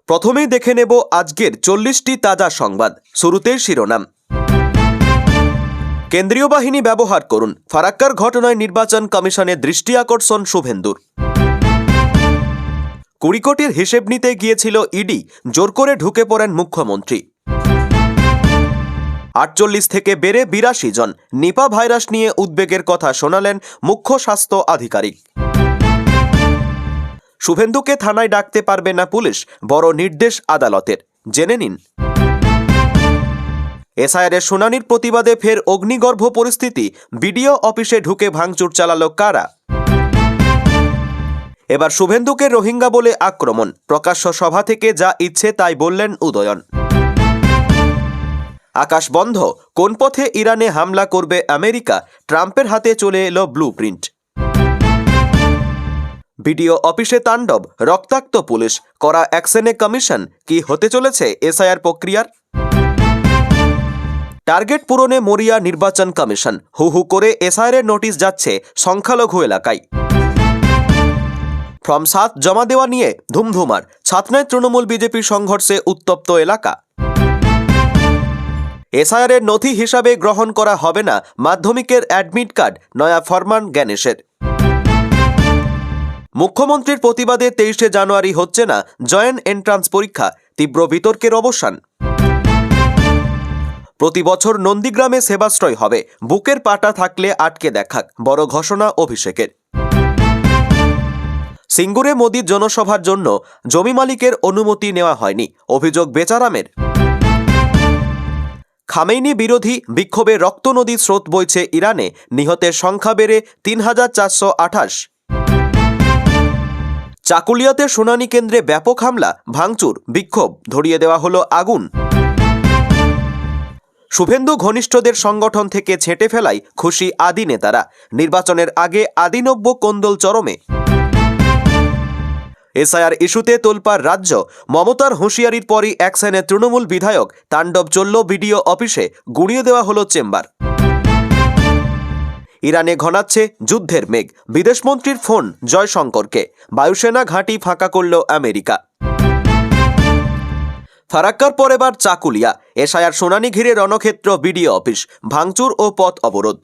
প্রথমেই দেখে নেব আজকের 40টি তাজা সংবাদ। শুরুতেই শিরোনাম। কেন্দ্রীয় বাহিনী ব্যবহার করুন, ফারাক্কার ঘটনায় নির্বাচন কমিশনের দৃষ্টি আকর্ষণ শুভেন্দুর। 20 কোটির হিসেব নিতে গিয়েছিল ইডি, জোর করে ঢুকে পড়েন মুখ্যমন্ত্রী। 48 থেকে বেড়ে 82 জন, নিপা ভাইরাস নিয়ে উদ্বেগের কথা শোনালেন মুখ্য স্বাস্থ্য আধিকারিক। শুভেন্দুকে থানায় ডাকতে পারবে না পুলিশ, বড় নির্দেশ আদালতের, জেনে নিন। এসআইআরের শুনানির প্রতিবাদে ফের অগ্নিগর্ভ পরিস্থিতি, বিডিও অফিসে ঢুকে ভাঙচুর চালালো কারা। এবার শুভেন্দুকে রোহিঙ্গা বলে আক্রমণ, প্রকাশ্য সভা থেকে যা ইচ্ছে তাই বললেন উদয়ন। আকাশ বন্ধ, কোন পথে ইরানে হামলা করবে আমেরিকা, ট্রাম্পের হাতে চলে এলো ব্লু প্রিন্ট। বিডিও অফিসে তাণ্ডব, রক্তাক্ত পুলিশ, করা অ্যাকশনে কমিশন, কি হতে চলেছে এসআইআর প্রক্রিয়ার। টার্গেট পূরণে মরিয়া নির্বাচন কমিশন, হু হু করে এসআইআরের নোটিশ যাচ্ছে সংখ্যালঘু এলাকায়। ফর্ম 7 জমা দেওয়া নিয়ে ধুমধুমার, ছাতনায় তৃণমূল বিজেপি সংঘর্ষে উত্তপ্ত এলাকা। এসআইআরের নথি হিসাবে গ্রহণ করা হবে না মাধ্যমিকের অ্যাডমিট কার্ড, নয়া ফরমান জ্ঞানেশের। মুখ্যমন্ত্রীর প্রতিবাদে 23শে জানুয়ারি হচ্ছে না জয়েন্ট এন্ট্রান্স পরীক্ষা, তীব্র বিতর্কের অবসান। প্রতি বছর নন্দীগ্রামে সেবাশ্রয় হবে, বুকের পাটা থাকলে আটকে দেখাক, বড় ঘোষণা অভিষেকের। সিঙ্গুরে মোদির জনসভার জন্য জমি মালিকের অনুমতি নেওয়া হয়নি, অভিযোগ বেচারামের। খামেইনি বিরোধী বিক্ষোভে রক্ত নদীর স্রোত বইছে ইরানে, নিহতের সংখ্যা বেড়ে 3428। চাকুলিয়াতে শুনানি কেন্দ্রে ব্যাপক হামলা, ভাঙচুর, বিক্ষোভ, ধরিয়ে দেওয়া হলো আগুন। শুভেন্দু ঘনিষ্ঠদের সংগঠন থেকে ছেঁটে ফেলায় খুশি আদি নেতারা, নির্বাচনের আগে আদিনব্য কোন্দল চরমে। এসআইআর ইস্যুতে তোলপাড় রাজ্য, মমতার হুঁশিয়ারির পরই অ্যাকশনে তৃণমূল বিধায়ক, তাণ্ডব চলল বিডিও অফিসে, গুঁড়িয়ে দেওয়া হলো চেম্বার। ইরানে ঘনাচ্ছে যুদ্ধের মেঘ, বিদেশমন্ত্রীর ফোন জয়শঙ্করকে, বায়ুসেনা ঘাঁটি ফাঁকা করল আমেরিকা। ফারাক্কার পর এবার চাকুলিয়া, এসআইআর শুনানি ঘিরে রণক্ষেত্র বিডিও অফিস, ভাঙচুর ও পথ অবরোধ।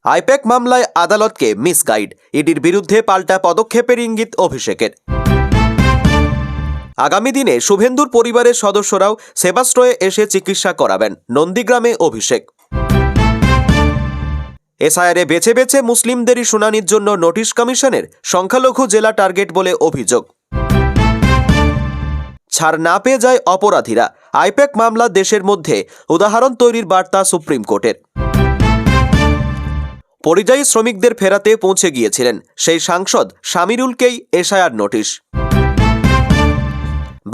আইপ্যাক মামলায় আদালতকে মিসগাইড, ইডির বিরুদ্ধে পাল্টা পদক্ষেপের ইঙ্গিত অভিষেকের। আগামী দিনে শুভেন্দুর পরিবারের সদস্যরাও সেবাশ্রয়ে এসে চিকিৎসা করাবেন, নন্দীগ্রামে অভিষেক। এসআইআরে বেছে বেছে মুসলিমদেরই শুনানির জন্য নোটিশ কমিশনের, সংখ্যালঘু জেলা টার্গেট বলে অভিযোগ। ছাড় না পেয়ে যায় অপরাধীরা, আইপ্যাক মামলা দেশের মধ্যে উদাহরণ তৈরির বার্তা সুপ্রিম কোর্টের। পরিযায়ী শ্রমিকদের ফেরাতে পৌঁছে গিয়েছিলেন সেই সাংসদ শামিরুলকেই এসআইআর নোটিশ।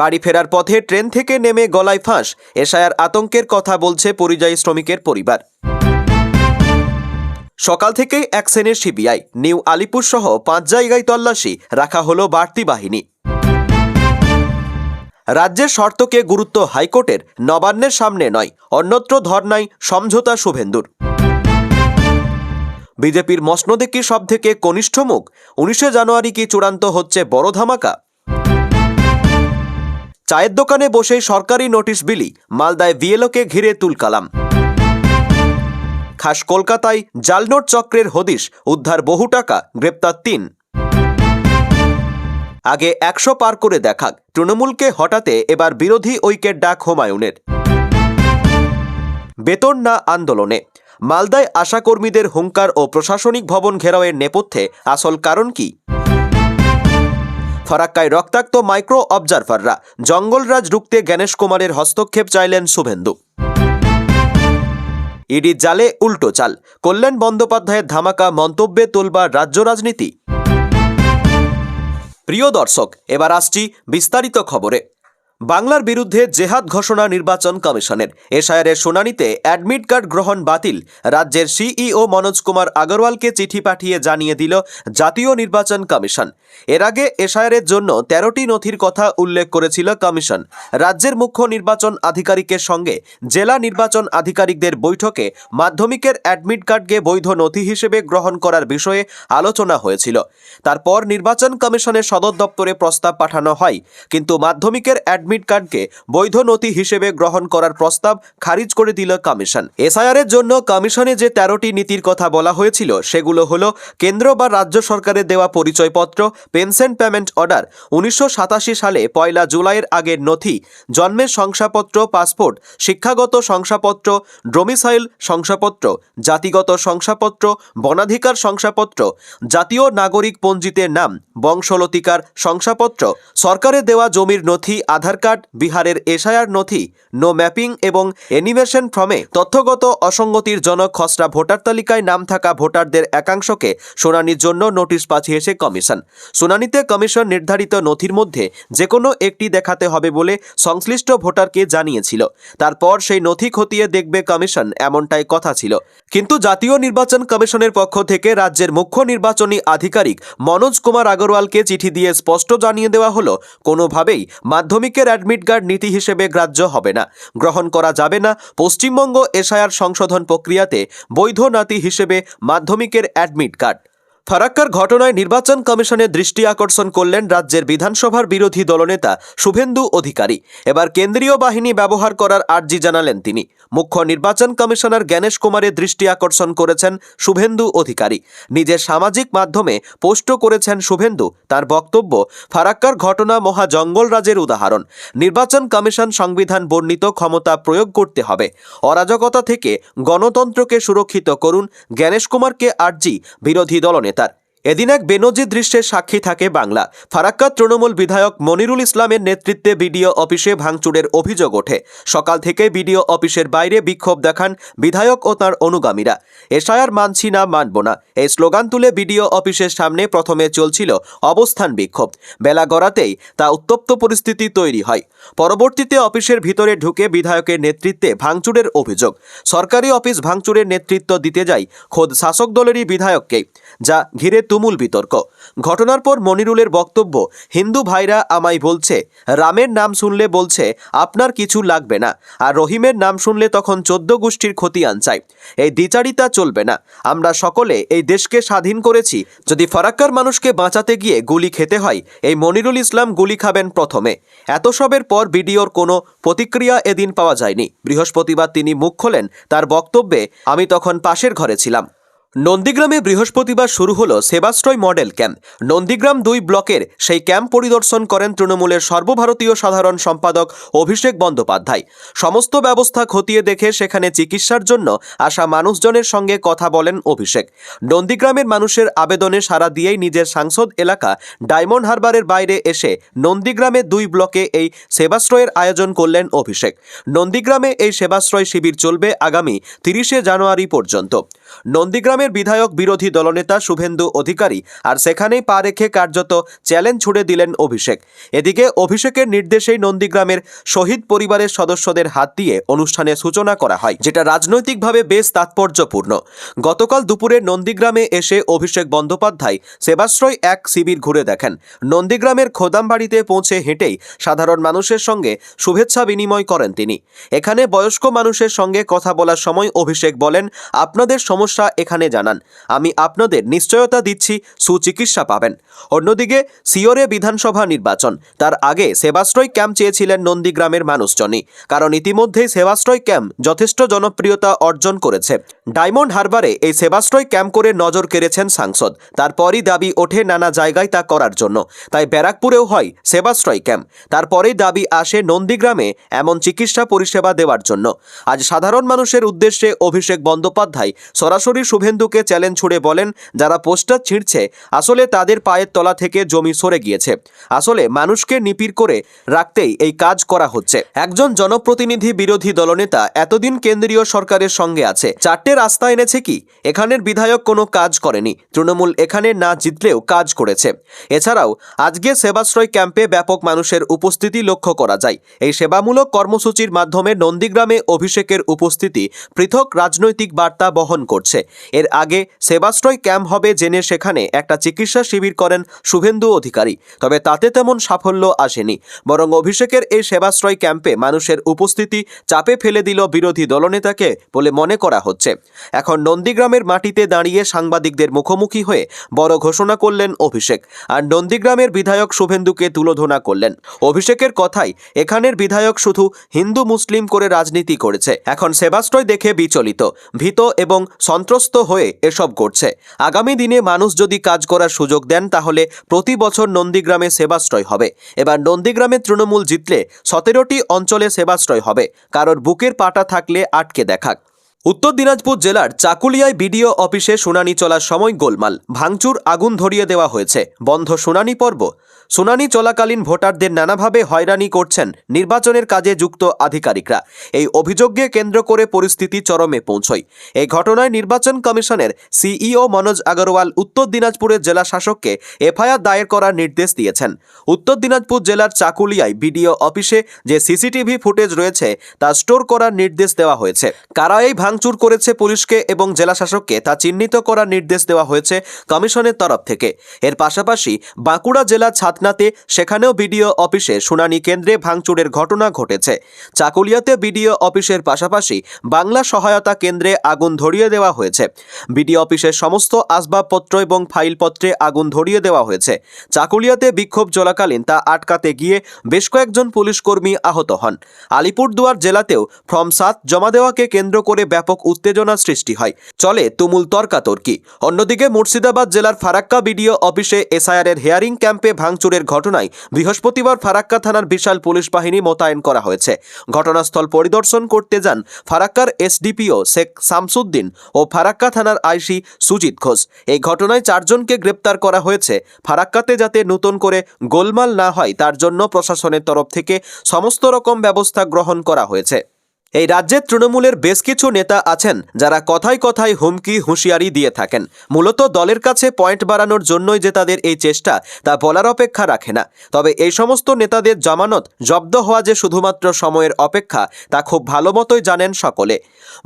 বাড়ি ফেরার পথে ট্রেন থেকে নেমে গলায় ফাঁস, এসআইআর আতঙ্কের কথা বলছে পরিযায়ী শ্রমিকের পরিবার। সকাল থেকেই অ্যাকশনে সিবিআই, নিউ আলিপুর সহ 5 জায়গায় তল্লাশি, রাখা হলো বাড়তি বাহিনী। রাজ্যের শর্তকে গুরুত্ব হাইকোর্টের, নবান্নের সামনে নয় অন্যত্র ধর্নায় সমঝোতা শুভেন্দুর। বিজেপির মসনদে কি সব থেকে কনিষ্ঠ মুখ, 19শে জানুয়ারি কি চূড়ান্ত হচ্ছে বড় ধামাকা। চায়ের দোকানে বসে সরকারি নোটিশ বিলি, মালদায় বিএলওকে ঘিরে তুলকালাম। খাস কলকাতায় জালনোট চক্রের হদিশ, উদ্ধার বহু টাকা, গ্রেপ্তার 3। আগে 100 পার করে দেখাক, তৃণমূলকে হঠাতে এবার বিরোধী ঐক্যের ডাক হুমায়ুনের। বেতন না আন্দোলনে, মালদায় আশাকর্মীদের হুঙ্কার ও প্রশাসনিক ভবন ঘেরাওয়ের নেপথ্যে আসল কারণ কি। ফারাক্কায় রক্তাক্ত মাইক্রো অবজারভাররা, জঙ্গলরাজ রুখতে জ্ঞানেশ কুমারের হস্তক্ষেপ চাইলেন শুভেন্দু। ইডি জালে উল্টো চাল, কল্যাণ বন্দ্যোপাধ্যায়ের ধামাকা মন্তব্যে তোলবার রাজ্য রাজনীতি। প্রিয় দর্শক, এবার আসছি বিস্তারিত খবরে। বাংলার বিরুদ্ধে জেহাদ ঘোষণা নির্বাচন কমিশনের। এসআইআরের শুনানিতে অ্যাডমিট কার্ড গ্রহণ বাতিল। রাজ্যের সিইও মনোজ কুমার আগরওয়ালকে চিঠি পাঠিয়ে জানিয়ে দিল জাতীয় নির্বাচন কমিশন। এর আগে এসআইআরের জন্য 13টি নথির কথা উল্লেখ করেছিল কমিশন। রাজ্যের মুখ্য নির্বাচন আধিকারিকের সঙ্গে জেলা নির্বাচন আধিকারিকদের বৈঠকে মাধ্যমিকের অ্যাডমিট কার্ডকে বৈধ নথি হিসেবে গ্রহণ করার বিষয়ে আলোচনা হয়েছিল। তারপর নির্বাচন কমিশনের সদর দপ্তরে প্রস্তাব পাঠানো হয়, কিন্তু মাধ্যমিকের অ্যাডমিট কার্ডকে বৈধ নথি হিসেবে গ্রহণ করার প্রস্তাব খারিজ করে দিল কমিশন। এসআইআরের জন্য কমিশনে যে 13টি নীতির কথা বলা হয়েছিল সেগুলো হলো কেন্দ্র বা রাজ্য সরকারের দেওয়া পরিচয়পত্র, পেনশন পেমেন্ট অর্ডার, 1987 সালে 1 জুলাইয়ের আগের নথি, জন্মের শংসাপত্র, পাসপোর্ট, শিক্ষাগত শংসাপত্র, ডোমিসাইল শংসাপত্র, জাতিগত শংসাপত্র, বনাধিকার শংসাপত্র, জাতীয় নাগরিক পঞ্জিতে নাম, বংশলতিকার শংসাপত্র, সরকারের দেওয়া জমির নথি, আধার কার্ড, বিহারের এসআইআর নথি, নো ম্যাপিং এবং অ্যানিমেশন ফর্মে তথ্যগত অসঙ্গতির জনক খসড়া ভোটার তালিকায় নাম থাকা ভোটারদের একাংশকে শুনানির জন্য নোটিশ পাঠিয়েছে কমিশন। শুনানিতে কমিশন নির্ধারিত নথির মধ্যে যে কোনো একটি দেখাতে হবে বলে সংশ্লিষ্ট ভোটারকে জানিয়েছিল। তারপর সেই নথি খতিয়ে দেখবে কমিশন, এমনটাই কথা ছিল। কিন্তু জাতীয় নির্বাচন কমিশনের পক্ষ থেকে রাজ্যের মুখ্য নির্বাচনী আধিকারিক মনোজ কুমার আগরওয়ালকে চিঠি দিয়ে স্পষ্ট জানিয়ে দেওয়া হলো, কোনোভাবেই মাধ্যমিকের অ্যাডমিট কার্ড নীতি হিসেবে গ্রাহ্য হবে না, গ্রহণ করা যাবে না। পশ্চিমবঙ্গ এসআইআর সংশোধন প্রক্রিয়াতে বৈধ নথি হিসেবে মাধ্যমিকের অ্যাডমিট কার্ড। ফারাক্কার ঘটনায় নির্বাচন কমিশনের দৃষ্টি আকর্ষণ করলেন রাজ্যের বিধানসভার বিরোধী দলনেতা শুভেন্দু অধিকারী। এবার কেন্দ্রীয় বাহিনী ব্যবহার করার আর্জি জানালেন তিনি। মুখ্য নির্বাচন কমিশনার জ্ঞানেশ কুমারের দৃষ্টি আকর্ষণ করেছেন শুভেন্দু অধিকারী। নিজের সামাজিক মাধ্যমে পোস্টও করেছেন শুভেন্দু। তার বক্তব্য, ফারাক্কার ঘটনা মহা জঙ্গলরাজের উদাহরণ। নির্বাচন কমিশন সংবিধান বর্ণিত ক্ষমতা প্রয়োগ করতে হবে। অরাজকতা থেকে গণতন্ত্রকে সুরক্ষিত করুন, জ্ঞানেশ কুমারকে আর্জি বিরোধী দলনেতা। এদিন এক বেনজির দৃশ্যের সাক্ষী থাকে বাংলা। ফারাক্কা তৃণমূল বিধায়ক মনিরুল ইসলামের নেতৃত্বে বিডিও অফিসে ভাঙচুরের অভিযোগ ওঠে। সকাল থেকে বিডিও অফিসের বাইরে বিক্ষোভ দেখান বিধায়ক ও তার অনুগামীরা। এসআইআর মানছি না, মানব না, এই স্লোগান তুলে বিডিও অফিসের সামনে প্রথমে চলছিল অবস্থান বিক্ষোভ। বেলা গড়াতেই তা উত্তপ্ত পরিস্থিতি তৈরি হয়। পরবর্তীতে অফিসের ভিতরে ঢুকে বিধায়কের নেতৃত্বে ভাঙচুরের অভিযোগ। সরকারি অফিস ভাঙচুরের নেতৃত্ব দিতে যায় খোদ শাসক দলেরই বিধায়ককেই, যা ঘিরে তুমুল বিতর্ক। ঘটনার পর মনিরুলের বক্তব্য, হিন্দু ভাইরা আমায় বলছে, রামের নাম শুনলে বলছে আপনার কিছু লাগবে না, আর রহিমের নাম শুনলে তখন 14 গোষ্ঠীর খতিয়ান চাই। এই দ্বিচারিতা চলবে না। আমরা সকলে এই দেশকে স্বাধীন করেছি। যদি ফারাক্কার মানুষকে বাঁচাতে গিয়ে গুলি খেতে হয়, এই মনিরুল ইসলাম গুলি খাবেন প্রথমে। এত সবের পর বিডিওর কোনো প্রতিক্রিয়া এদিন পাওয়া যায়নি। বৃহস্পতিবার তিনি মুখ খোলেন। তার বক্তব্যে, আমি তখন পাশের ঘরে ছিলাম। নন্দীগ্রামে বৃহস্পতিবার শুরু হলো সেবাশ্রয় মডেল ক্যাম্প। নন্দীগ্রাম 2 ব্লকের সেই ক্যাম্প পরিদর্শন করেন তৃণমূলের সর্বভারতীয় সাধারণ সম্পাদক অভিষেক বন্দ্যোপাধ্যায়। সমস্ত ব্যবস্থা খতিয়ে দেখে সেখানে চিকিৎসার জন্য আসা মানুষজনের সঙ্গে কথা বলেন অভিষেক। নন্দীগ্রামের মানুষের আবেদনে সাড়া দিয়েই নিজের সাংসদ এলাকা ডায়মন্ড হারবারের বাইরে এসে নন্দীগ্রামে 2 ব্লকে এই সেবাশ্রয়ের আয়োজন করলেন অভিষেক। নন্দীগ্রামে এই সেবাশ্রয় শিবির চলবে আগামী 30 জানুয়ারি পর্যন্ত। নন্দীগ্রামের বিধায়ক বিরোধী দলনেতা শুভেন্দু অধিকারী আর সেখানেই পা রেখে কার্যত চ্যালেঞ্জ ছুড়ে দিলেন অভিষেক। এদিকে অভিষেকের নির্দেশেই নন্দীগ্রামের শহীদ পরিবারের সদস্যদের হাত দিয়ে অনুষ্ঠানের সূচনা করা হয়, যেটা রাজনৈতিকভাবে বেশ তাৎপর্যপূর্ণ। গতকাল দুপুরে নন্দীগ্রামে এসে অভিষেক বন্দ্যোপাধ্যায় সেবাশ্রয় 1 শিবির ঘুরে দেখেন। নন্দীগ্রামের খোদামবাড়িতে পৌঁছে হেঁটেই সাধারণ মানুষের সঙ্গে শুভেচ্ছা বিনিময় করেন তিনি। এখানে বয়স্ক মানুষের সঙ্গে কথা বলার সময় অভিষেক বলেন, আপনাদের সমস্যা এখানে জানান, আমি আপনাদের নিশ্চয়তা দিচ্ছি সুচিকিৎসা পাবেন। অন্যদিকে সিওরে বিধানসভা নির্বাচন, তার আগে সেবাশ্রয় ক্যাম্প চেয়েছিলেন নন্দীগ্রামের মানুষজনই, কারণ ইতিমধ্যেই সেবাশ্রয় ক্যাম্প যথেষ্ট জনপ্রিয়তা অর্জন করেছে। ডায়মন্ড হারবারে এই সেবাশ্রয় ক্যাম্প করে নজর কেড়েছেন সাংসদ। তারপরই দাবি ওঠে নানা জায়গায় তা করার জন্য, তাই ব্যারাকপুরেও হয় সেবাশ্রয় ক্যাম্প। তারপরেই দাবি আসে নন্দীগ্রামে এমন চিকিৎসা পরিষেবা দেওয়ার জন্য। আজ সাধারণ মানুষের উদ্দেশ্যে অভিষেক বন্দ্যোপাধ্যায় সরাসরি শুভেন্দুকে চ্যালেঞ্জ ছুড়ে বলেন, যারা পোস্টার ছিঁড়ছে আসলে তাদের পায়ের তলা থেকে জমি সরে গিয়েছে। আসলে মানুষকে নিপীড় করে রাখতেই এই কাজ করা হচ্ছে। একজন জনপ্রতিনিধি বিরোধী দলনেতা এতদিন কেন্দ্রীয় সরকারের সঙ্গে আছে, 4টে রাস্তা এনেছে কি? এখানের বিধায়ক কোনো কাজ করেনি। তৃণমূল এখানে না জিতলেও কাজ করেছে। এছাড়াও আজকে সেবাশ্রয় ক্যাম্পে ব্যাপক মানুষের উপস্থিতি লক্ষ্য করা যায়। এই সেবামূলক কর্মসূচির মাধ্যমে নন্দীগ্রামে অভিষেকের উপস্থিতি পৃথক রাজনৈতিক বার্তা বহন করছে। এর আগে সেবাশ্রয় ক্যাম্প হবে জেনে সেখানে একটা চিকিৎসা শিবির করেন শুভেন্দু অধিকারী, তবে তাতে তেমন সাফল্য আসেনি। বরং অভিষেকের এই সেবাশ্রয় ক্যাম্পে মানুষের উপস্থিতি চাপে ফেলে দিল বিরোধী দলনেতাকে বলে মনে করা হচ্ছে। এখন নন্দীগ্রামের মাটিতে দাঁড়িয়ে সাংবাদিকদের মুখোমুখি হয়ে বড় ঘোষণা করলেন অভিষেক, আর নন্দীগ্রামের বিধায়ক শুভেন্দুকে তুলোধনা করলেন। অভিষেকের কথাই, এখানের বিধায়ক শুধু হিন্দু মুসলিম করে রাজনীতি করেছে, এখন সেবাশ্রয় দেখে বিচলিত, ভীত এবং সন্ত্রস্ত হয়ে এসব করছে। আগামী দিনে মানুষ যদি কাজ করার সুযোগ দেন তাহলে প্রতি বছর নন্দীগ্রামে সেবাশ্রয় হবে। এবার নন্দীগ্রামে তৃণমূল জিতলে 17টি অঞ্চলে সেবাশ্রয় হবে। কারোর বুকের পাটা থাকলে আটকে দেখাক। উত্তর দিনাজপুর জেলার চাকুলিয়ায় বিডিও অফিসে শুনানি চলার সময় গোলমাল, ভাঙচুর, আগুন ধরিয়ে দেওয়া হয়েছে। বন্ধ শুনানি পর্ব। শুনানি চলাকালীন ভোটারদের নানাভাবে হয়রানি করছেন নির্বাচনের কাজে যুক্ত আধিকারিকরা। এই অভিযোগকে কেন্দ্র করে পরিস্থিতি চরমে পৌঁছয়। এই ঘটনায় নির্বাচন কমিশনের সিইও মনোজ আগরওয়াল উত্তর দিনাজপুরের জেলা শাসককে এফআইআর দায়ের করার নির্দেশ দিয়েছেন। উত্তর দিনাজপুর জেলার চাকুলিয়ায় বিডিও অফিসে যে সিসিটিভি ফুটেজ রয়েছে তা স্টোর করার নির্দেশ দেওয়া হয়েছে। কারা এই ভাঙচুর করেছে পুলিশকে এবং জেলা শাসককে তা চিহ্নিত করার নির্দেশ দেওয়া হয়েছে কমিশনের তরফ থেকে। এর পাশাপাশি বাঁকুড়া জেলা ছাতনাতে সেখানেও বিডিও অফিসে শুনানি কেন্দ্রে ভাঙচুরের ঘটনা ঘটেছে। চাকুলিয়াতে বিডিও অফিসের পাশাপাশি বাংলা সহায়তা কেন্দ্রে আগুন ধরিয়ে দেওয়া হয়েছে। বিডিও অফিসের সমস্ত আসবাবপত্র এবং ফাইলপত্রে আগুন ধরিয়ে দেওয়া হয়েছে। চাকুলিয়াতে বিক্ষোভ চলাকালীন তা আটকাতে গিয়ে বেশ কয়েকজন পুলিশকর্মী আহত হন। আলিপুরদুয়ার জেলাতেও ফর্ম 7 জমা দেওয়াকে কেন্দ্র করে ব্যাপক উত্তেজনা সৃষ্টি হয়, চলে তুমুল তর্কাতর্কি। অন্যদিকে মুর্শিদাবাদ জেলার ফারাক্কা বিডিও অফিসে এসআইআরের হিয়ারিং ক্যাম্পে ভাঙচুরের ঘটনায় বৃহস্পতিবার ফারাক্কা থানার বিশাল পুলিশ বাহিনী মোতায়েন করা হয়েছে। ঘটনাস্থল পরিদর্শন করতে যান ফারাক্কার এসডিপিও শেখ শামসুদ্দিন ও ফারাক্কা থানার আইসি সুজিত ঘোষ। এই ঘটনায় 4 জনকে গ্রেপ্তার করা হয়েছে। ফারাক্কাতে যাতে নতুন করে গোলমাল না হয় তার জন্য প্রশাসনের তরফ থেকে সমস্ত রকম ব্যবস্থা গ্রহণ করা হয়েছে। এই রাজ্যে তৃণমূলের বেশ কিছু নেতা আছেন যারা কথায় কথায় হুমকি হুঁশিয়ারি দিয়ে থাকেন। মূলত দলের কাছে পয়েন্ট বাড়ানোর জন্যই যে তাদের এই চেষ্টা তা বলার অপেক্ষা রাখে না। তবে এই সমস্ত নেতাদের জামানত জব্দ হওয়া যে শুধুমাত্র সময়ের অপেক্ষা তা খুব ভালো মতোই জানেন সকলে।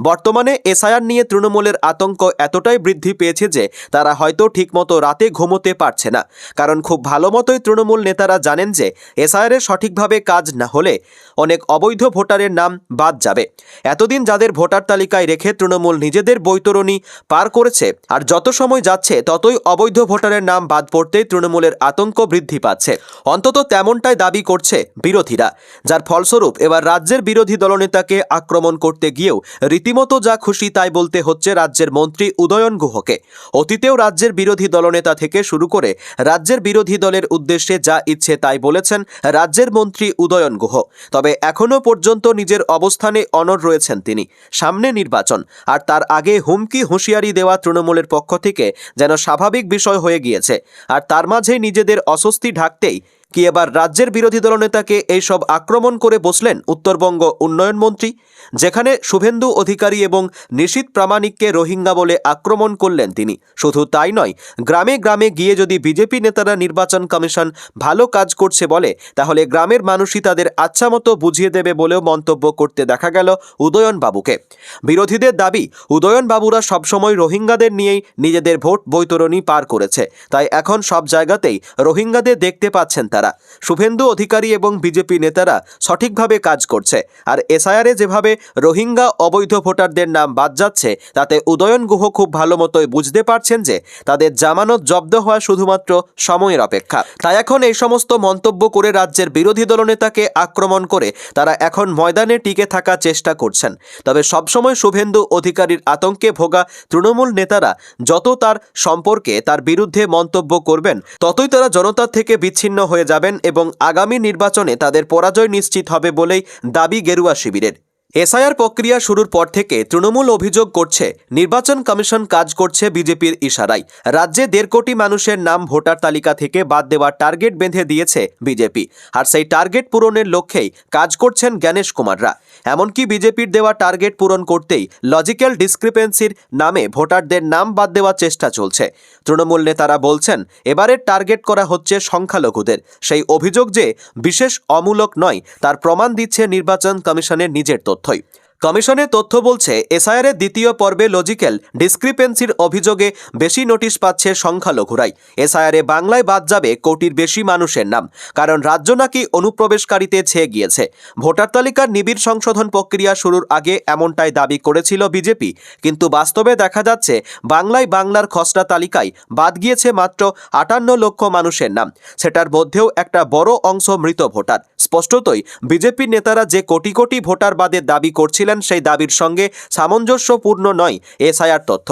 বর্তমানে এসআইআর নিয়ে তৃণমূলের আতঙ্ক এতটাই বৃদ্ধি পেয়েছে যে তারা হয়তো ঠিকমতো রাতে ঘুমোতে পারছে না। কারণ খুব ভালো মতোই তৃণমূল নেতারা জানেন যে এসআইআরে সঠিকভাবে কাজ না হলে অনেক অবৈধ ভোটারের নাম বাদ যাবে। এতদিন যাদের ভোটার তালিকায় রেখে তৃণমূল নিজেদের বৈতরণী পার করেছে, আর যত সময় যাচ্ছে ততই অবৈধ ভোটারের নাম বাদ পড়তে তৃণমূলের আতঙ্ক বৃদ্ধি পাচ্ছে। অন্তত তেমনটাই দাবি করছে বিরোধীরা, যার ফলস্বরূপ এবার রাজ্যের বিরোধী দলনেতাকে আক্রমণ করতে গিয়েও রীতিমতো যা খুশি তাই বলতে হচ্ছে রাজ্যের মন্ত্রী উদয়ন গুহকে। অতীতেও রাজ্যের বিরোধী দলনেতা থেকে শুরু করে রাজ্যের বিরোধী দলের উদ্দেশ্যে যা ইচ্ছে তাই বলেছেন রাজ্যের মন্ত্রী উদয়ন গুহ। তবে এখনও পর্যন্ত নিজের অবস্থানে অনড় রয়েছেন তিনি। সামনে নির্বাচন, আর তার আগে হুমকি হুঁশিয়ারি দেওয়া তৃণমূলের পক্ষ থেকে যেন স্বাভাবিক বিষয় হয়ে গিয়েছে। আর তার মাঝে নিজেদের অস্বস্তি ঢাকতেই কি এবার রাজ্যের বিরোধী দলনেতাকে এইসব আক্রমণ করে বসলেন উত্তরবঙ্গ উন্নয়ন মন্ত্রী, যেখানে শুভেন্দু অধিকারী এবং নিশীথ প্রামাণিককে রোহিঙ্গা বলে আক্রমণ করলেন তিনি। শুধু তাই নয়, গ্রামে গ্রামে গিয়ে যদি বিজেপি নেতারা নির্বাচন কমিশন ভালো কাজ করছে বলে তাহলে গ্রামের মানুষই তাদের আচ্ছামতো বুঝিয়ে দেবে বলেও মন্তব্য করতে দেখা গেল উদয়ন বাবুকে। বিরোধীদের দাবি, উদয়ন বাবুরা সবসময় রোহিঙ্গাদের নিয়েই নিজেদের ভোট বৈতরণী পার করেছে, তাই এখন সব জায়গাতেই রোহিঙ্গাদের দেখতে পাচ্ছেন তারা। শুভেন্দু অধিকারী এবং বিজেপি নেতারা সঠিকভাবে কাজ করছে, আর এসআইআরে যেভাবে রোহিঙ্গা অবৈধ ভোটারদের নাম বাদ যাচ্ছে তাতে উদয়ন গুহ খুব ভালো মতোই বুঝতে পারছেন যে তাদের জামানত জব্দ হওয়া শুধুমাত্র সময়ের অপেক্ষা। তাই এখন এই সমস্ত মন্তব্য করে রাজ্যের বিরোধী দলনেতাকে আক্রমণ করে তারা এখন ময়দানে টিকে থাকার চেষ্টা করছেন। তবে সবসময় শুভেন্দু অধিকারীর আতঙ্কে ভোগা তৃণমূল নেতারা যত তার সম্পর্কে তার বিরুদ্ধে মন্তব্য করবেন ততই তারা জনতার থেকে বিচ্ছিন্ন হয়ে যাবেন এবং আগামী নির্বাচনে তাদের পরাজয় নিশ্চিত হবে বলেই দাবি গেরুয়া শিবিরের। এসআইআর প্রক্রিয়া শুরুর পর থেকে তৃণমূল অভিযোগ করছে নির্বাচন কমিশন কাজ করছে বিজেপির ইশারায়। রাজ্যে 1.5 কোটি মানুষের নাম ভোটার তালিকা থেকে বাদ দেওয়ার টার্গেট বেঁধে দিয়েছে বিজেপি, আর সেই টার্গেট পূরণের লক্ষ্যেই কাজ করছেন গণেশ কুমাররা। এমনকি বিজেপির দেওয়া টার্গেট পূরণ করতেই লজিক্যাল ডিসক্রিপেন্সির নামে ভোটারদের নাম বাদ দেওয়ার চেষ্টা চলছে। তৃণমূল নেতারা বলছেন এবারের টার্গেট করা হচ্ছে সংখ্যালঘুদের। সেই অভিযোগ যে বিশেষ অমূলক নয় তার প্রমাণ দিচ্ছে নির্বাচন কমিশনের নিজের তথ্যই। কমিশনের তথ্য বলছে এসআইআরের দ্বিতীয় পর্বে লজিক্যাল ডিসক্রিপেন্সির অভিযোগে বেশি নোটিশ পাচ্ছে সংখ্যালঘুরাই। এসআইআরে বাংলায় বাদ যাবে কোটির বেশি মানুষের নাম, কারণ রাজ্য নাকি অনুপ্রবেশকারীতে ছেয়ে গিয়েছে। ভোটার তালিকার নিবিড় সংশোধন প্রক্রিয়া শুরুর আগে এমনটাই দাবি করেছিল বিজেপি, কিন্তু বাস্তবে দেখা যাচ্ছে বাংলার খসড়া তালিকায় বাদ গিয়েছে মাত্র 58 লক্ষ মানুষের নাম। সেটার মধ্যেও একটা বড় অংশ মৃত ভোটার। স্পষ্টতই বিজেপির নেতারা যে কোটি কোটি ভোটার বাদের দাবি করছিলেন সেই দাবির সঙ্গে সামঞ্জস্যপূর্ণ নয় এসআইআর তথ্য।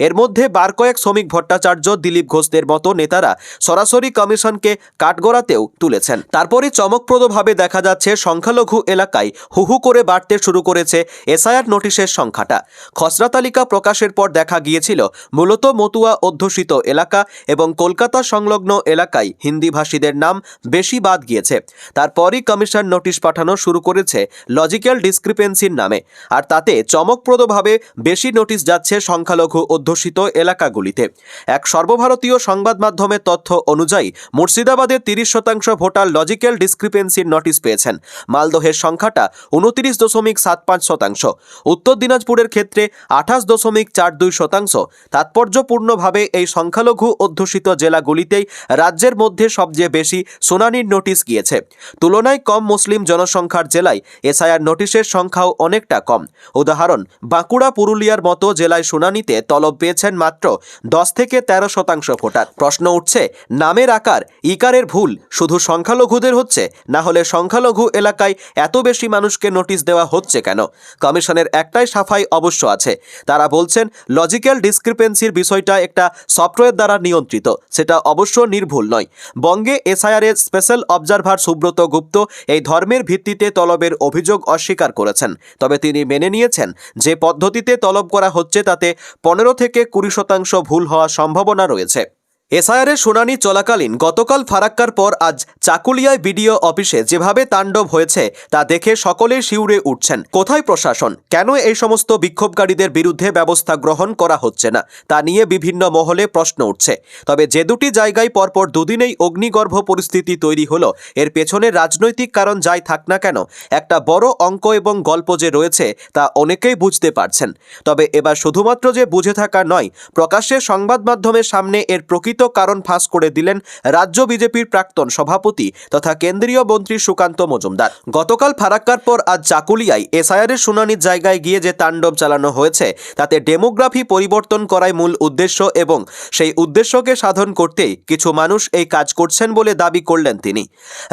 এর মধ্যে বার কয়েক শ্রমিক ভট্টাচার্য, দিলীপ ঘোষদের মতো নেতারা সরাসরি কমিশনকে কাঠগড়াতেও তুলেছেন। তারপরে চমকপ্রদভাবে দেখা যাচ্ছে সংখ্যালঘু এলাকায় হুহু করে বাড়তে শুরু করেছে এসআইআর নোটিশের সংখ্যাটা। খসড়া তালিকা প্রকাশের পর দেখা গিয়েছিল মূলত মতুয়া অধ্যুষিত এলাকা এবং কলকাতা সংলগ্ন এলাকায় হিন্দিভাষীদের নাম বেশি বাদ গিয়েছে। তারপরই কমিশন নোটিশ পাঠানো শুরু করেছে লজিক্যাল ডিসক্রিপেন্সির নামে, আর তাতে চমকপ্রদভাবে বেশি নোটিশ যাচ্ছে সংখ্যালঘু অধ্যুষিত এলাকাগুলিতে। এক সর্বভারতীয় সংবাদ মাধ্যমের তথ্য অনুযায়ী মুর্শিদাবাদের 30% ভোটার লজিক্যাল ডিসক্রিপেন্সির নোটিশ পেয়েছেন। মালদহের সংখ্যাটা 29.75%। উত্তর দিনাজপুরের ক্ষেত্রে 28.42%। তাৎপর্যপূর্ণভাবে এই সংখ্যালঘু অধ্যুষিত জেলাগুলিতেই রাজ্যের মধ্যে সবচেয়ে বেশি শুনানির নোটিশ গিয়েছে। তুলনায় কম মুসলিম জনসংখ্যার জেলায় এসআইআর নোটিশের সংখ্যাও অনেকটা কম। উদাহরণ, বাঁকুড়া, পুরুলিয়ার মতো জেলায় শুনানিতে তলব পেয়েছেন মাত্র 10 থেকে 13% ভোটার। প্রশ্ন উঠছে, নামের আকার ইকারের ভুল শুধু সংখ্যালঘুদের হচ্ছে, না হলে সংখ্যালঘু এলাকায় এত বেশি মানুষকে নোটিশ দেওয়া হচ্ছে কেন? কমিশনের একটাই সাফাই অবশ্য আছে। তারা বলছেন লজিক্যাল ডিসক্রিপেন্সির বিষয়টা একটা সফটওয়্যার দ্বারা নিয়ন্ত্রিত, সেটা অবশ্য নির্ভুল নয়। বঙ্গে এসআইআরের স্পেশাল অবজারভার সুব্রত গুপ্ত এই ধর্মের ভিত্তিতে তলবের অভিযোগ অস্বীকার করেছেন। তবে তিনি মেনে নিয়েছেন যে পদ্ধতিতে তলব করা হচ্ছে তাতে 15 থেকে 20% ভুল হওয়ার সম্ভাবনা রয়েছে। এসআইআরের শুনানি চলাকালীন গতকাল ফারাক্কার পর আজ চাকুলিয়ায় বিডিও অফিসে যেভাবে তাণ্ডব হয়েছে তা দেখে সকলেই শিউরে উঠছেন। কোথায় প্রশাসন? কেন এই সমস্ত বিক্ষোভকারীদের বিরুদ্ধে ব্যবস্থা গ্রহণ করা হচ্ছে না তা নিয়ে বিভিন্ন মহলে প্রশ্ন উঠছে। তবে যে দুটি জায়গায় পরপর দুদিনেই অগ্নিগর্ভ পরিস্থিতি তৈরি হলো, এর পেছনে রাজনৈতিক কারণ যাই থাক না কেন, একটা বড় অঙ্ক এবং গল্প যে রয়েছে তা অনেকেই বুঝতে পারছেন। তবে এবার শুধুমাত্র যে বুঝে থাকা নয়, প্রকাশ্যে সংবাদ মাধ্যমের সামনে এর প্রকৃত কারণ ফাঁস করে দিলেন রাজ্য বিজেপির প্রাক্তন সভাপতি তথা কেন্দ্রীয় মন্ত্রী সুকান্ত মজুমদার। গতকাল ফারাক্কার পর আজ চাকুলিয়ায় এসআইআরের শুনানির জায়গায় গিয়ে যে তাণ্ডব চালানো হয়েছে তাতে ডেমোগ্রাফি পরিবর্তন করাই মূল উদ্দেশ্য এবং সেই উদ্দেশ্যকে সাধন করতেই কিছু মানুষ এই কাজ করছেন বলে দাবি করলেন তিনি।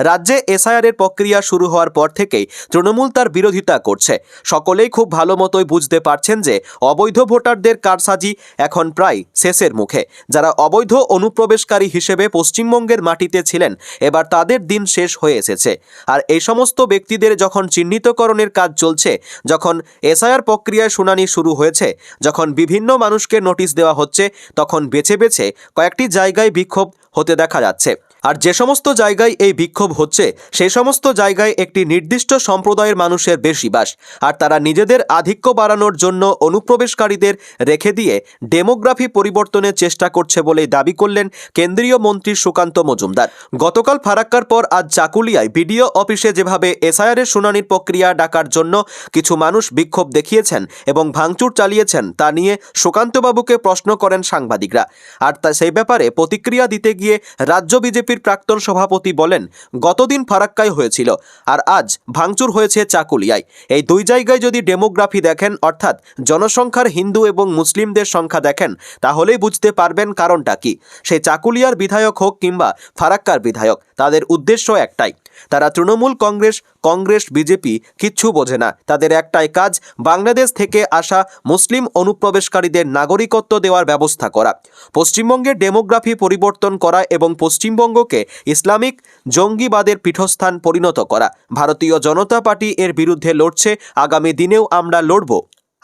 রাজ্যে এসআইআরের প্রক্রিয়া শুরু হওয়ার পর থেকেই তৃণমূল তার বিরোধিতা করছে। সকলেই খুব ভালো মতোই বুঝতে পারছেন যে অবৈধ ভোটারদের কারসাজি এখন প্রায় শেষের মুখে। যারা অবৈধ অনুপ্রবেশকারী হিসেবে পশ্চিমবঙ্গের মাটিতে ছিলেন, এবার তাদের দিন শেষ হয়ে এসেছে। আর এই সমস্ত ব্যক্তিদের যখন চিহ্নিতকরণের কাজ চলছে, যখন এসআইআর প্রক্রিয়ায় শুনানি শুরু হয়েছে, যখন বিভিন্ন মানুষকে নোটিশ দেওয়া হচ্ছে, তখন বেছে বেছে কয়েকটি জায়গায় বিক্ষোভ হতে দেখা যাচ্ছে। আর যে সমস্ত জায়গায় এই বিক্ষোভ হচ্ছে সেই সমস্ত জায়গায় একটি নির্দিষ্ট সম্প্রদায়ের মানুষের বেশি বাস, আর তারা নিজেদের আধিক্য বাড়ানোর জন্য অনুপ্রবেশকারীদের রেখে দিয়ে ডেমোগ্রাফি পরিবর্তনের চেষ্টা করছে বলে দাবি করলেন কেন্দ্রীয় মন্ত্রী সুকান্ত মজুমদার। গতকাল ফারাক্কার পর আজ চাকুলিয়ায় বিডিও অফিসে যেভাবে এসআইআরের শুনানির প্রক্রিয়া ডাকার জন্য কিছু মানুষ বিক্ষোভ দেখিয়েছেন এবং ভাঙচুর চালিয়েছেন তা নিয়ে সুকান্তবাবুকে প্রশ্ন করেন সাংবাদিকরা। আর সেই ব্যাপারে প্রতিক্রিয়া দিতে গিয়ে রাজ্য বিজেপির প্রাক্তন সভাপতি বলেন, গতদিন ফারাক্কায় হয়েছিল আর আজ ভাঙচুর হয়েছে চাকুলিয়ায়। এই দুই জায়গায় যদি ডেমোগ্রাফি দেখেন, অর্থাৎ জনসংখ্যার হিন্দু এবং মুসলিমদের সংখ্যা দেখেন, তাহলেই বুঝতে পারবেন কারণটা কি। সেই চাকুলিয়ার বিধায়ক হোক কিংবা ফারাক্কার বিধায়ক, তাদের উদ্দেশ্য একটাই, তারা তৃণমূল কংগ্রেস কংগ্রেস বিজেপি কিচ্ছু বোঝে না। তাদের একটাই কাজ, বাংলাদেশ থেকে আসা মুসলিম অনুপ্রবেশকারীদের নাগরিকত্ব দেওয়ার ব্যবস্থা করা, পশ্চিমবঙ্গের ডেমোগ্রাফি পরিবর্তন করা এবং পশ্চিমবঙ্গকে ইসলামিক জঙ্গিবাদের পীঠস্থান পরিণত করা। ভারতীয় জনতা পার্টি এর বিরুদ্ধে লড়ছে, আগামী দিনেও আমরা লড়ব।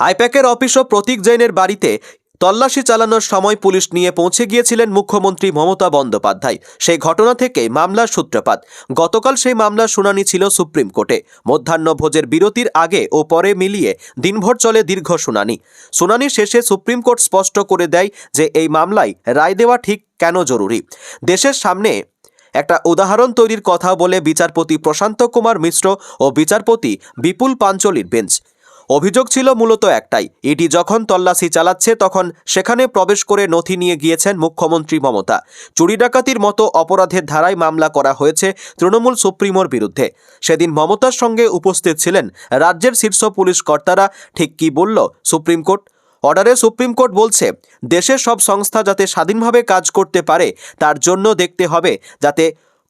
আইপ্যাকের অফিস ও প্রতীক জৈনের বাড়িতে তল্লাশি চালানোর সময় পুলিশ নিয়ে পৌঁছে গিয়েছিলেন মুখ্যমন্ত্রী মমতা বন্দ্যোপাধ্যায়। সেই ঘটনা থেকে মামলার সূত্রপাত। গতকাল সেই মামলার শুনানি ছিল সুপ্রিম কোর্টে। মধ্যাহ্নভোজের বিরতির আগে ও পরে মিলিয়ে দিনভর চলে দীর্ঘ শুনানি। শুনানি শেষে সুপ্রিম কোর্ট স্পষ্ট করে দেয় যে এই মামলায় রায় দেওয়া ঠিক কেন জরুরি। দেশের সামনে একটা উদাহরণ তৈরির কথা বলে বিচারপতি প্রশান্ত কুমার মিশ্র ও বিচারপতি বিপুল পাঞ্চলির বেঞ্চ। অভিযোগ ছিল মূলত একটাই, ইডি যখন তল্লাশি চালাচ্ছে তখন সেখানে প্রবেশ করে নথি নিয়ে গিয়েছেন মুখ্যমন্ত্রী মমতা। চুরি ডাকাতির মতো অপরাধের ধারায় মামলা করা হয়েছে তৃণমূল সুপ্রিমোর বিরুদ্ধে। সেদিন মমতার সঙ্গে উপস্থিত ছিলেন রাজ্যের শীর্ষ পুলিশ কর্তারা। ঠিক কি বলল সুপ্রিম কোর্ট? অর্ডারে সুপ্রিম কোর্ট বলছে, দেশের সব সংস্থা যাতে স্বাধীনভাবে কাজ করতে পারে তার জন্য দেখতে হবে যাতে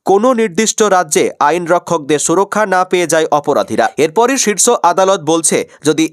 কোনো নির্দিষ্ট রাজ্যে আইন রক্ষকদের সুরক্ষা না পেয়ে যায় অপরাধীরা। এরপরই শীর্ষ আদালত বলছে, যদি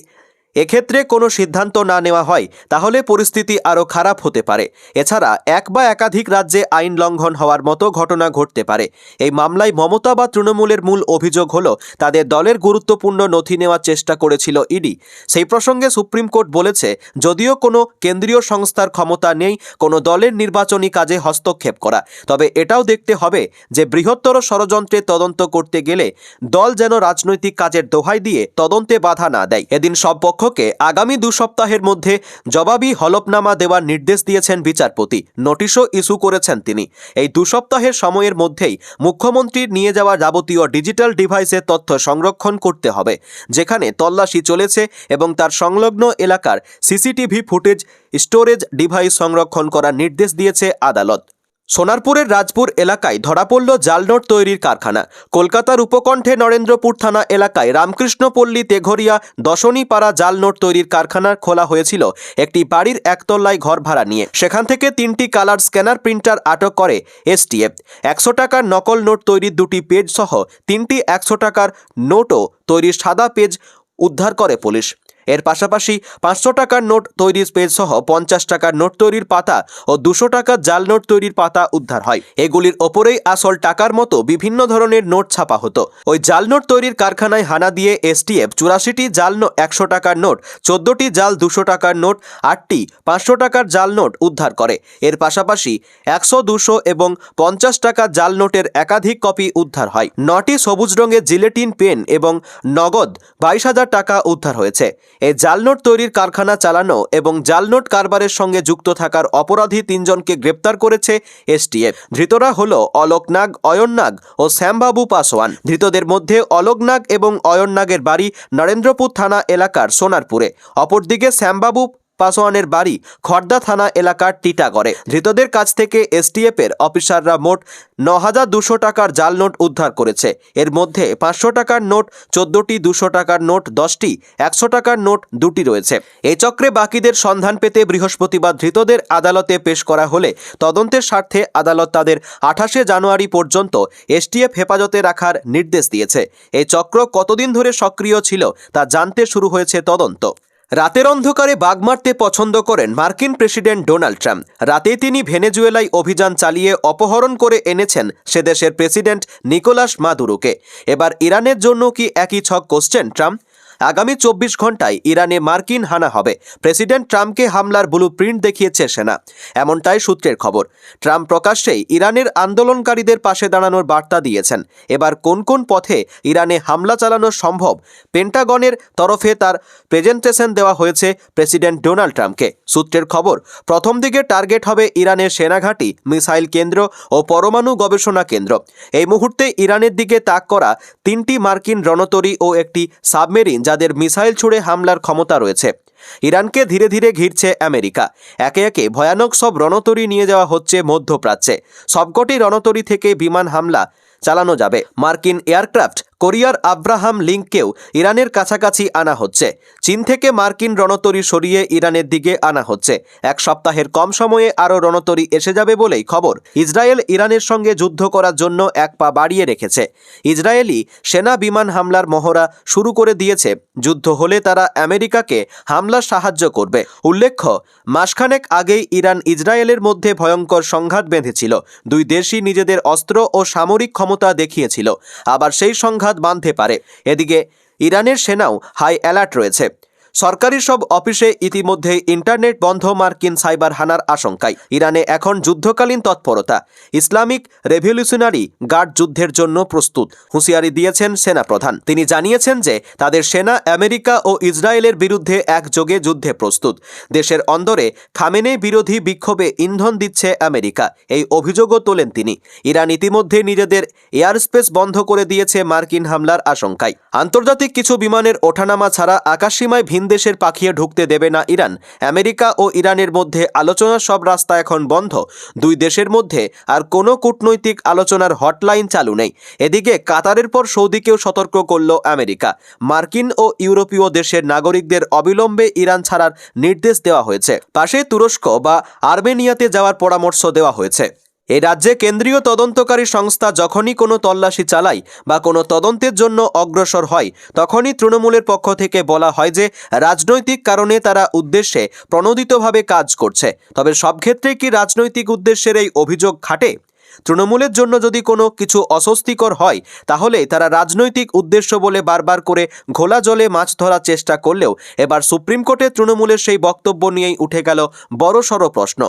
এক্ষেত্রে কোনো সিদ্ধান্ত না নেওয়া হয় তাহলে পরিস্থিতি আরও খারাপ হতে পারে। এছাড়া এক বা একাধিক রাজ্যে আইন লঙ্ঘন হওয়ার মতো ঘটনা ঘটতে পারে। এই মামলায় মমতা বা তৃণমূলের মূল অভিযোগ হলো তাদের দলের গুরুত্বপূর্ণ নথি নেওয়ার চেষ্টা করেছিল ইডি। সেই প্রসঙ্গে সুপ্রিম কোর্ট বলেছে, যদিও কোনো কেন্দ্রীয় সংস্থার ক্ষমতা নেই কোনো দলের নির্বাচনী কাজে হস্তক্ষেপ করা, তবে এটাও দেখতে হবে যে বৃহত্তর ষড়যন্ত্রের তদন্ত করতে গেলে দল যেন রাজনৈতিক কাজের দোহাই দিয়ে তদন্তে বাধা না দেয়। এদিন সব পক্ষকে আগামী 2 সপ্তাহের মধ্যে জবাবি হলফনামা দেওয়ার নির্দেশ দিয়েছেন বিচারপতি। নোটিশও ইস্যু করেছেন তিনি। এই 2 সপ্তাহের সময়ের মধ্যেই মুখ্যমন্ত্রীর নিয়ে যাওয়া যাবতীয় ডিজিটাল ডিভাইসের তথ্য সংরক্ষণ করতে হবে, যেখানে তল্লাশি চলেছে, এবং তার সংলগ্ন এলাকার সিসিটিভি ফুটেজ স্টোরেজ ডিভাইস সংরক্ষণ করার নির্দেশ দিয়েছে আদালত। সোনারপুরের রাজপুর এলাকায় ধরা পড়ল জাল নোট তৈরির কারখানা। কলকাতার উপকণ্ঠে নরেন্দ্রপুর থানা এলাকায় রামকৃষ্ণপল্লী তেঘরিয়া দশনীপাড়া জাল নোট তৈরির কারখানা খোলা হয়েছিল একটি বাড়ির একতলায় ঘর ভাড়া নিয়ে। সেখান থেকে 3টি কালার স্ক্যানার প্রিন্টার আটক করে এসটিএফ। 100 টাকার নকল নোট তৈরির 2টি পেজ সহ 3টি 100 টাকার নোটও তৈরির সাদা পেজ উদ্ধার করে পুলিশ। এর পাশাপাশি 500 টাকার নোট তৈরির পেজ সহ 50 টাকার নোট তৈরির পাতা ও 200 টাকার জাল নোট তৈরির পাতা উদ্ধার হয়। এগুলির ওপরেই আসল টাকার মতো বিভিন্ন ধরনের নোট ছাপা হতো। ওই জাল নোট তৈরির কারখানায় হানা দিয়ে এসটিএফ 84টি জাল 100 টাকার নোট, 14টি জাল 200 টাকার নোট, 8টি 500 টাকার জাল নোট উদ্ধার করে। এর পাশাপাশি 100, 200 এবং 50 টাকার জাল নোটের একাধিক কপি উদ্ধার হয়। 9টি সবুজ রঙের জিলেটিন পেন এবং নগদ 22,000 টাকা উদ্ধার হয়েছে। এই জাল নোট তৈরির কারখানা চালানো এবং জাল নোট কারবারের সঙ্গে যুক্ত থাকার অপরাধী 3 জনকে গ্রেপ্তার করেছে এসটিএফ। ধৃতরা হল অলোক নাগ, অয়ন নাগ ও শ্যামবাবু পাসওয়ান। ধৃতদের মধ্যে অলোক নাগ এবং অয়ন নাগের বাড়ি নরেন্দ্রপুর থানা এলাকার সোনারপুরে। অপরদিকে শ্যামবাবু পাসওয়ানের বাড়ি খড়দা থানা এলাকার টিটাগড়ে। ধৃতদের কাছ থেকে এসটিএফ এর অফিসাররা মোট 9,200 টাকার জাল নোট উদ্ধার করেছে। এর মধ্যে 500 টাকার নোট 14টি, 200 টাকার নোট 10টি, 100 টাকার নোট 2টি রয়েছে। এই চক্রে বাকিদের সন্ধান পেতে বৃহস্পতিবার ধৃতদের আদালতে পেশ করা হলে তদন্তের স্বার্থে আদালত তাদের 28 জানুয়ারি পর্যন্ত এসটিএফ হেফাজতে রাখার নির্দেশ দিয়েছে। এই চক্র কতদিন ধরে সক্রিয় ছিল তা জানতে শুরু হয়েছে তদন্ত। রাতের অন্ধকারে বাঘ মারতে পছন্দ করেন মার্কিন প্রেসিডেন্ট ডোনাল্ড ট্রাম্প। রাতে তিনি ভেনেজুয়েলায় অভিযান চালিয়ে অপহরণ করে এনেছেন সে দেশের প্রেসিডেন্ট নিকোলাস মাদুরোকে। এবার ইরানের জন্য কি একই ছক কষছেন ট্রাম্প? আগামী 24 ঘন্টায় ইরানে মার্কিন হানা হবে। প্রেসিডেন্ট ট্রাম্পকে হামলার ব্লু প্রিন্ট দেখিয়েছে সেনা, এমনটাই সূত্রের খবর। ট্রাম্প প্রকাশ্যেই ইরানের আন্দোলনকারীদের পাশে দাঁড়ানোর বার্তা দিয়েছেন। এবার কোন কোন পথে ইরানে হামলা চালানো সম্ভব, পেন্টাগনের তরফে তার প্রেজেন্টেশন দেওয়া হয়েছে প্রেসিডেন্ট ডোনাল্ড ট্রাম্পকে। সূত্রের খবর, প্রথম দিকে টার্গেট হবে ইরানের সেনাঘাঁটি, মিসাইল কেন্দ্র ও পরমাণু গবেষণা কেন্দ্র। এই মুহূর্তে ইরানের দিকে তাক করা 3টি মার্কিন রণতরী ও একটি সাবমেরিন যাদের মিসাইল ছুড়ে হামলার ক্ষমতা রয়েছে। ইরানকে ধীরে ধীরে ঘিরছে আমেরিকা। একে একে ভয়ানক সব রণতরী নিয়ে যাওয়া হচ্ছে মধ্যপ্রাচ্যে। সবকটি রণতরী থেকে বিমান হামলা চালানো যাবে। মার্কিন এয়ারক্রাফট কোরিয়ার আব্রাহাম লিঙ্ককেও ইরানের কাছাকাছি আনা হচ্ছে। চীন থেকে মার্কিন রণতরী সরিয়ে ইরানের দিকে আনা হচ্ছে। এক সপ্তাহের কম সময়ে আরও রণতরী এসে যাবে বলেই খবর। ইসরায়েল ইরানের সঙ্গে যুদ্ধ করার জন্য এক পা বাড়িয়ে রেখেছে। ইসরায়েলি সেনা বিমান হামলার মহড়া শুরু করে দিয়েছে। যুদ্ধ হলে তারা আমেরিকাকে হামলার সাহায্য করবে। উল্লেখ্য, মাসখানেক আগেই ইরান ইসরায়েলের মধ্যে ভয়ঙ্কর সংঘাত বেঁধেছিল। দুই দেশই নিজেদের অস্ত্র ও সামরিক ক্ষমতা দেখিয়েছিল। আবার সেই সংঘাত বাঁধতে পারে। এদিকে ইরানের সেনাও হাই অ্যালার্ট রয়েছে। সরকারি সব অফিসে ইতিমধ্যে ইন্টারনেট বন্ধ মার্কিন সাইবার হানার আশঙ্কায়। ইরানে এখন যুদ্ধকালীন তৎপরতা। ইসলামিক রেভলিউশনারি গার্ড যুদ্ধের জন্য প্রস্তুত, হুঁশিয়ারি দিয়েছেন সেনাপ্রধান। তিনি জানিয়েছেন যে তাদের সেনা আমেরিকা ও ইসরায়েলের বিরুদ্ধে একযোগে যুদ্ধে প্রস্তুত। দেশের অন্দরে খামেনেই বিরোধী বিক্ষোভে ইন্ধন দিচ্ছে আমেরিকা, এই অভিযোগও তোলেন তিনি। ইরান ইতিমধ্যে নিজেদের এয়ার স্পেস বন্ধ করে দিয়েছে মার্কিন হামলার আশঙ্কায়। আন্তর্জাতিক কিছু বিমানের ওঠানামা ছাড়া আকাশসীমায় দেশের পাখিয়ে ঢুকতে দেবে না ইরান। আমেরিকা ও ইরানের মধ্যে আলোচনার সব রাস্তা এখন বন্ধ। দুই দেশের মধ্যে আর কোনো কূটনৈতিক আলোচনার হটলাইন চালু নেই। এদিকে কাতারের পর সৌদিকেও সতর্ক করল আমেরিকা। মার্কিন ও ইউরোপীয় দেশের নাগরিকদের অবিলম্বে ইরান ছাড়ার নির্দেশ দেওয়া হয়েছে। পাশে তুরস্ক বা আর্মেনিয়াতে যাওয়ার পরামর্শ দেওয়া হয়েছে। এই রাজ্যে কেন্দ্রীয় তদন্তকারী সংস্থা যখনই কোনো তল্লাশি চালায় বা কোনো তদন্তের জন্য অগ্রসর হয়, তখনই তৃণমূলের পক্ষ থেকে বলা হয় যে রাজনৈতিক কারণে তারা উদ্দেশ্যে প্রণোদিতভাবে কাজ করছে। তবে সব ক্ষেত্রে কি রাজনৈতিক উদ্দেশ্যের এই অভিযোগ খাটে? তৃণমূলের জন্য যদি কোনো কিছু অস্বস্তিকর হয়, তাহলে তারা রাজনৈতিক উদ্দেশ্য বলে বারবার করে ঘোলা জলে মাছ ধরার চেষ্টা করলেও এবার সুপ্রিম কোর্টে তৃণমূলের সেই বক্তব্য নিয়েই উঠে গেল বড়সড় প্রশ্ন।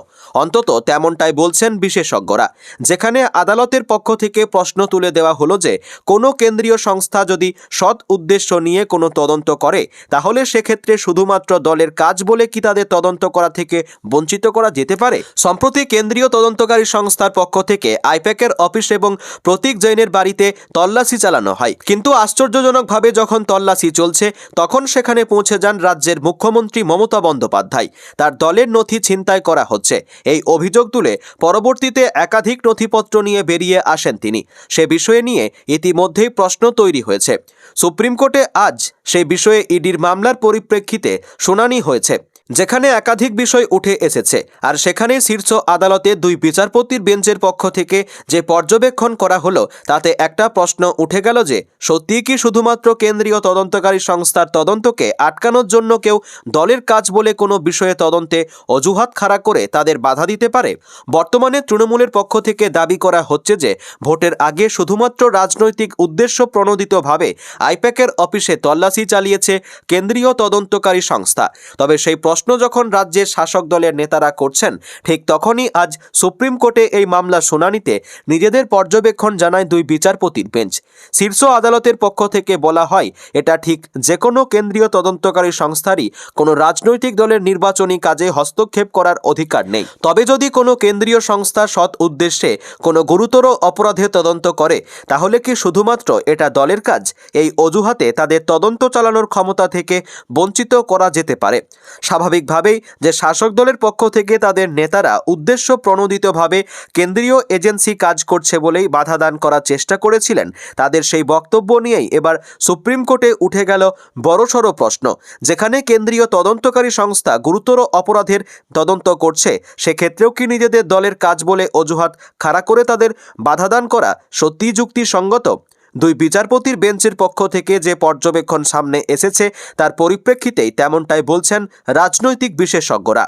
অন্তত তেমনটাই বলছেন বিশেষজ্ঞরা। যেখানে আদালতের পক্ষ থেকে প্রশ্ন তুলে দেওয়া হলো যে কোনো কেন্দ্রীয় সংস্থা যদি সৎ উদ্দেশ্য নিয়ে কোনো তদন্ত করে, তাহলে সেক্ষেত্রে শুধুমাত্র দলের কাজ বলে কি তাদের তদন্ত করা থেকে বঞ্চিত করা যেতে পারে? সম্প্রতি কেন্দ্রীয় তদন্তকারী সংস্থার পক্ষ থেকে আইপ্যাকের অফিস এবং প্রতীক জৈনের বাড়িতে তল্লাশি চালানো হয়। কিন্তু আশ্চর্যজনকভাবে যখন তল্লাশি চলছে, তখন সেখানে পৌঁছে যান রাজ্যের মুখ্যমন্ত্রী মমতা বন্দ্যোপাধ্যায়। তার দলের নথি ছিনতাই করা হচ্ছে এই অভিযোগ তুলে পরবর্তীতে একাধিক নথিপত্র নিয়ে বেরিয়ে আসেন তিনি। সে বিষয়ে নিয়ে ইতিমধ্যেই প্রশ্ন তৈরি হয়েছে। সুপ্রিম কোর্টে আজ সেই বিষয়ে ইডির মামলার পরিপ্রেক্ষিতে শুনানি হয়েছে, যেখানে একাধিক বিষয় উঠে এসেছে। আর সেখানে শীর্ষ আদালতে দুই বিচারপতির বেঞ্চের পক্ষ থেকে যে পর্যবেক্ষণ করা হলো, তাতে একটা প্রশ্ন উঠে গেল যে সত্যিই কি শুধুমাত্র কেন্দ্রীয় তদন্তকারী সংস্থার তদন্তকে আটকানোর জন্য কেউ দলের কাজ বলে কোনো বিষয়ে তদন্তে অজুহাত খাড়া করে তাদের বাধা দিতে পারে? বর্তমানে তৃণমূলের পক্ষ থেকে দাবি করা হচ্ছে যে ভোটের আগে শুধুমাত্র রাজনৈতিক উদ্দেশ্য প্রণোদিতভাবে আইপ্যাকের অফিসে তল্লাশি চালিয়েছে কেন্দ্রীয় তদন্তকারী সংস্থা। তবে সেই প্রশ্ন যখন রাজ্যের শাসক দলের নেতারা করছেন, ঠিক তখনই আজ সুপ্রিম কোর্টে এই মামলা শুনানিতে নিজেদের পর্যবেক্ষণ জানায় দুই বিচারপতির বেঞ্চ। শীর্ষ আদালতের পক্ষ থেকে বলা হয়, এটা ঠিক যে কোনো কেন্দ্রীয় তদন্তকারী সংস্থারই কোনো রাজনৈতিক দলের নির্বাচনী কাজে হস্তক্ষেপ করার অধিকার নেই। তবে যদি কোনো কেন্দ্রীয় সংস্থা সৎ উদ্দেশ্যে কোনো গুরুতর অপরাধের তদন্ত করে, তাহলে কি শুধুমাত্র এটা দলের কাজ? এই অজুহাতে তাদের তদন্ত চালানোর ক্ষমতা থেকে বঞ্চিত করা যেতে পারে। স্বাভাবিকভাবেই যে শাসক দলের পক্ষ থেকে তাদের নেতারা উদ্দেশ্য প্রণোদিতভাবে কেন্দ্রীয় এজেন্সি কাজ করছে বলেই বাধা দান করার চেষ্টা করেছিলেন, তাদের সেই বক্তব্য নিয়েই এবার সুপ্রিম কোর্টে উঠে গেল বড়সড় প্রশ্ন। যেখানে কেন্দ্রীয় তদন্তকারী সংস্থা গুরুতর অপরাধের তদন্ত করছে, সেক্ষেত্রেও কি নিজেদের দলের কাজ বলে অজুহাত খাড়া করে তাদের বাধা দান করা সত্যিই যুক্তিসঙ্গত? দুই বিচারপতির বেঞ্চের পক্ষ থেকে যে পর্যবেক্ষণ সামনে এসেছে, তার পরিপ্রেক্ষিতেই তেমনটাই বলছেন রাজনৈতিক বিশেষজ্ঞরা।